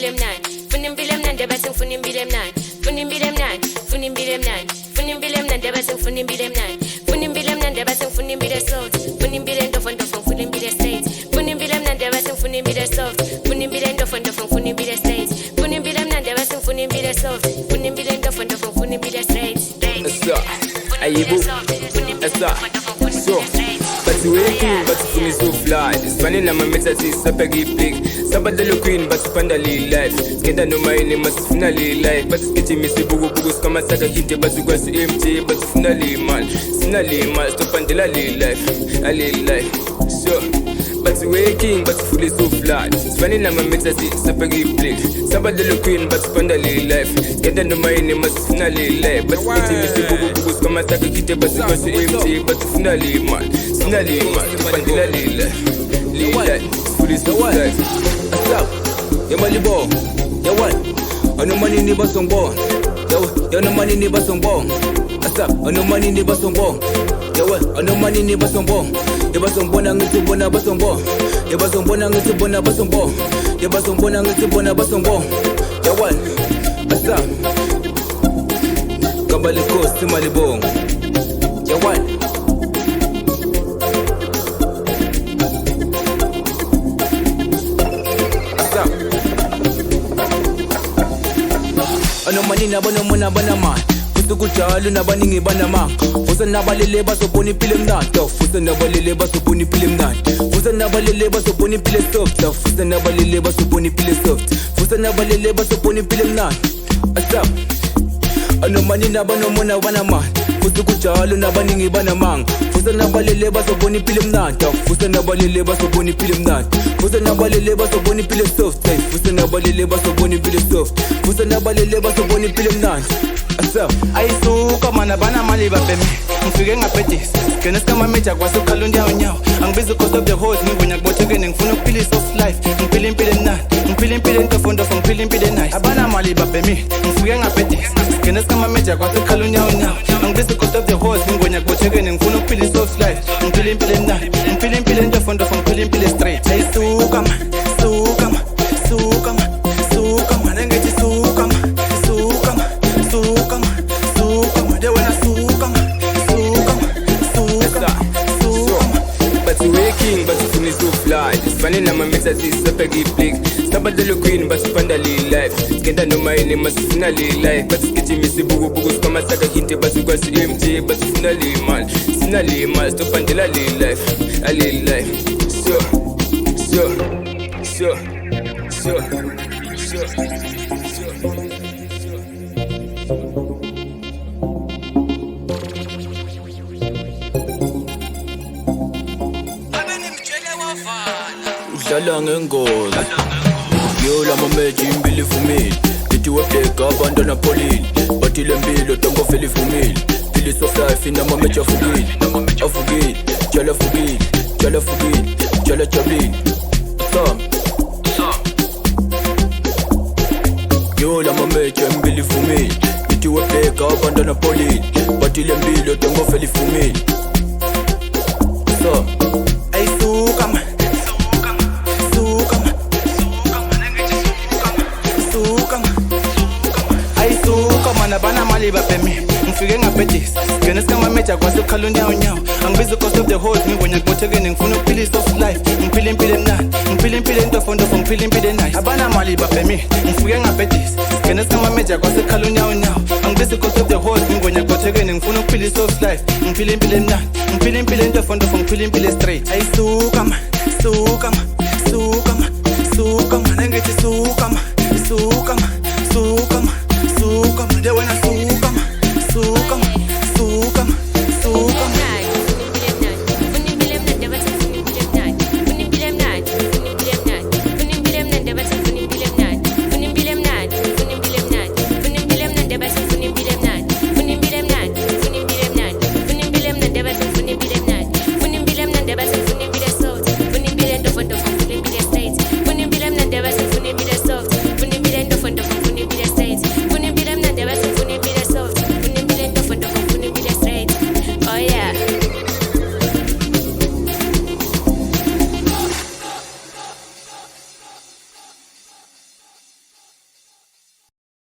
bilemnan, funim bilemnan de basing funim bilemnan, funim bilemnan, funim bilemnan, funim bilemnan de basing funim bilemnan, funim bilemnan de basing funim bile soft, funim bilendo fondo fon funim bile states, funim bilemnan de basing funim bile soft, funim bilendo fondo fon funim bile states, funim bilemnan de basing funim bile soft, funim bilendo fondo fon funim bile states. Ayibu, asa, so. But you waiting, but for me so fly. This funny na my meta see sapagi big. Sabada lo queen, but spandali life. Skenda no my name must finally life. But sketchy me see bugu bugu kama saka hinte, but you go see empty, but finally man, stop andela life, ali life. So. But you waking, but fully so flat. It's funny na my meta see sapagi big. Sabada lo queen, but spandali life. Skenda no my name must finally life. But sketchy me see bugu bugu kama saka hinte, but you go see empty, but finally man. Finally, man, Pandila Lila, fully so life. What's up? You're my libon. You're what? On no money, neighbor song born. You're no money, neighbor song born. What's up? On no money, neighbor song born. You're what? On no money, neighbor song born. You're basong born and it's born a basong born. You're basong born and it's born a basong born. You're basong born and it's born a basong born. You're what? What's up? Kabali coast to my libon. You're what? Ano manina bano muna banama. Gusto ko chalo na baningi banama. Fusa na balile baso puni pilim na. Fusa na balile baso puni pilim na. Fusa na balile baso puni pilim soft. Fusa na balile baso puni pilim soft. Fusa na balile baso puni pilim na. Asap. Ano manina bano muna banama. Gusto ko chalo na baningi banama. Fusa na balile baso puni pilim na. Fusa na balile baso puni pilim na. Fusa na balile baso puni pilim soft. Fusa na balile baso puni pilim soft. Fusa na balile baso puni pilim na. Asap. Aisuka mana bana mali bapemi. Mfike ngapetis. Kenes kama mecha kwa suka lundi au nyao. Ang busy cause of the hoes. Ngunyak bocheke nengfuno pili soft life. Mpilim na. Mpilim tofondo fong pilim nice. Abana mali bapemi. Mfike ngapetis. Kenes kama mecha kwa suka lundi au nyao. Ang busy cause of the hoes. Ngunyak bocheke nengfuno pili soft life. Mpilim na. Mpilim tofondo fong pilim straight. Aisuka ma. Suka ma. Suka ma. Suka ma. Nengeti suka ma. Suka ma. Suka ma. Suka ma. They wanna suka ma. Suka ma. Suka ma. Suka ma. But you waking, but you fully so fly. This funny na my meta see sapagi big. Sabada lo queen, but spandali life. Skenda no my name must finally life. But sketchy me see bugu bugu kama saka hinte, but you go see empty, but finally man, stop andela life, ali life. So. Udlala ngengozi yola mameji imbili fumile lithi webheka abantwana polile bathi le mpilo tongo feli fumile phili soft life inama meji afukile jala jabulile sam yola mameji imbili fumile lithi webheka abantwana polile bathi le mpilo tongo feli fumile sam Aisuka ma. Aisuka mana bana mali bapemi. Mfike ngapetis. Kenes kama mecha kwa suka lundi au nyao. Ang busy cause of the hoes. Ngunyak bocheke nengfuno pili soft life. Mpilim na. Mpilim tofondo fong pilim nice. Abana mali bapemi. Mfike ngapetis. Kenes kama mecha kwa suka lundi au nyao. Ang busy cause of the hoes. Ngunyak bocheke nengfuno pili soft life. Mpilim na. Mpilim tofondo fong pilim straight. Aisuka ma. Suka ma. Suka ma. Suka ma. Nengeti suka ma.